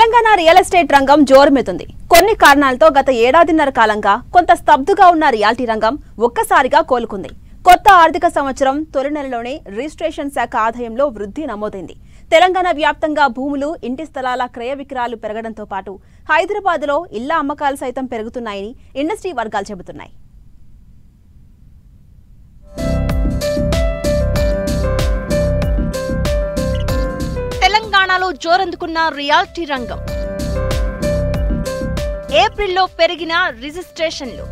Telangana real estate రంగం జోరుమెత్తుంది. కొన్ని కారణాలతో గత ఏడాదిన్నర కాలంగా కొంత స్తబ్దుగా ఉన్న రియాలిటీ రంగం ఒక్కసారిగా కోలుకుంది. కొత్త ఆర్థిక సంవత్సరం తొలి నెలలోనే రిజిస్ట్రేషన్ శాఖ ఆదాయంలో వృద్ధి నమోదైంది. తెలంగాణ వ్యాప్తంగా భూములు, ఇంటి స్థలాల క్రయ విక్రయాలు పెరగడంతో పాటు హైదరాబాద్లో ఇళ్ల అమ్మకాలు సైతం పెరుగుతున్నాయని ఇండస్ట్రీ వర్గాలు చెబుతున్నాయి. తెలంగాణలో జోరందుకున్న రియాలిటీ రంగం. ఏప్రిల్లో పెరిగిన రిజిస్ట్రేషన్లు.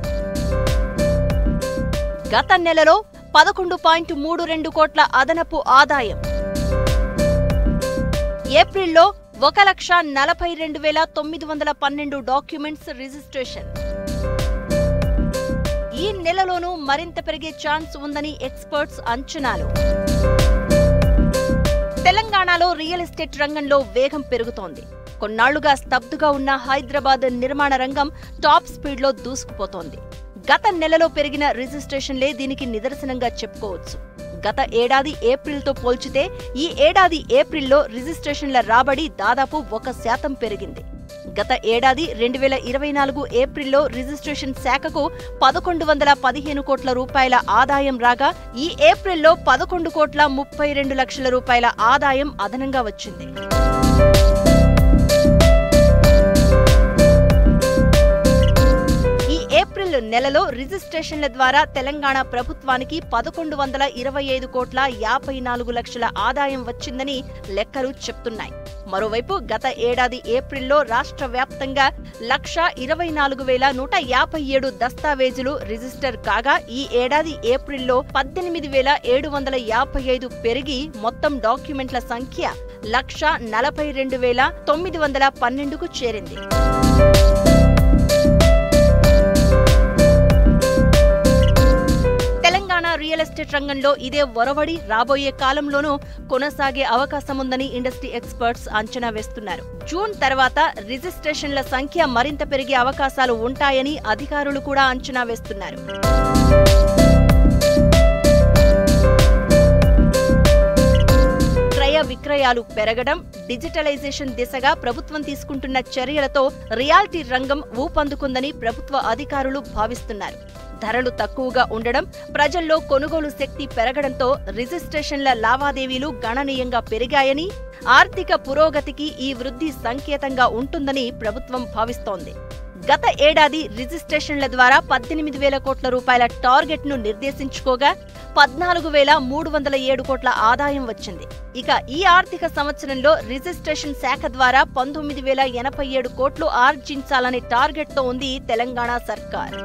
గత నెలలో 11.32 కోట్ల అదనపు ఆదాయం. ఏప్రిల్లో 1,42,912 డాక్యుమెంట్స్ రిజిస్ట్రేషన్. ఈ నెలలోనూ మరింత పెరిగే ఛాన్స్ ఉందని ఎక్స్పర్ట్స్ అంచనాలు. తెలంగాణలో రియల్ ఎస్టేట్ రంగంలో వేగం పెరుగుతోంది. కొన్నాళ్లుగా స్తబ్దుగా ఉన్న హైదరాబాద్ నిర్మాణ రంగం టాప్ స్పీడ్లో దూసుకుపోతోంది. గత నెలలో పెరిగిన రిజిస్ట్రేషన్లే దీనికి నిదర్శనంగా చెప్పుకోవచ్చు. గత ఏడాది ఏప్రిల్తో పోల్చితే ఈ ఏడాది ఏప్రిల్లో రిజిస్ట్రేషన్ల రాబడి దాదాపు 1% పెరిగింది. గత ఏడాది 2024 ఏప్రిల్లో రిజిస్ట్రేషన్ శాఖకు 1,115 కోట్ల రూపాయల ఆదాయం రాగా ఈ ఏప్రిల్లో 11,32 లక్షల రూపాయల ఆదాయం అదనంగా వచ్చింది. ఏప్రిల్ నెలలో రిజిస్ట్రేషన్ల ద్వారా తెలంగాణ ప్రభుత్వానికి 1,125 కోట్ల 54 లక్షల ఆదాయం వచ్చిందని లెక్కలు చెప్తున్నాయి. మరోవైపు గత ఏడాది ఏప్రిల్లో రాష్ట్ర వ్యాప్తంగా 1,24,157 దస్తావేజులు రిజిస్టర్ కాగా ఈ ఏడాది ఏప్రిల్లో 18,755 పెరిగి మొత్తం డాక్యుమెంట్ల సంఖ్య 1,42,912కు చేరింది. తెలంగాణ రియల్ ఎస్టేట్ రంగంలో ఇదే ఒరవడి రాబోయే కాలంలోనూ కొనసాగే అవకాశముందని ఇండస్ట్రీ ఎక్స్పర్ట్స్ అంచనా వేస్తున్నారు. జూన్ తర్వాత రిజిస్ట్రేషన్ల సంఖ్య మరింత పెరిగే అవకాశాలు ఉంటాయని అధికారులు కూడా అంచనా వేస్తున్నారు. క్రయ విక్రయాలు పెరగడం, డిజిటలైజేషన్ దిశగా ప్రభుత్వం తీసుకుంటున్న చర్యలతో రియాలిటీ రంగం ఊపందుకుందని ప్రభుత్వ అధికారులు భావిస్తున్నారు. ధరలు తక్కువగా ఉండడం, ప్రజల్లో కొనుగోలు శక్తి పెరగడంతో రిజిస్ట్రేషన్ల లావాదేవీలు గణనీయంగా పెరిగాయని, ఆర్థిక పురోగతికి ఈ వృద్ధి సంకేతంగా ఉంటుందని ప్రభుత్వం భావిస్తోంది. గత ఏడాది రిజిస్ట్రేషన్ల ద్వారా 18,000 కోట్ల రూపాయల టార్గెట్ను నిర్దేశించుకోగా 14,307 కోట్ల ఆదాయం వచ్చింది. ఇక ఈ ఆర్థిక సంవత్సరంలో రిజిస్ట్రేషన్ శాఖ ద్వారా 19,087 కోట్లు ఆర్జించాలనే టార్గెట్తో ఉంది తెలంగాణ సర్కార్.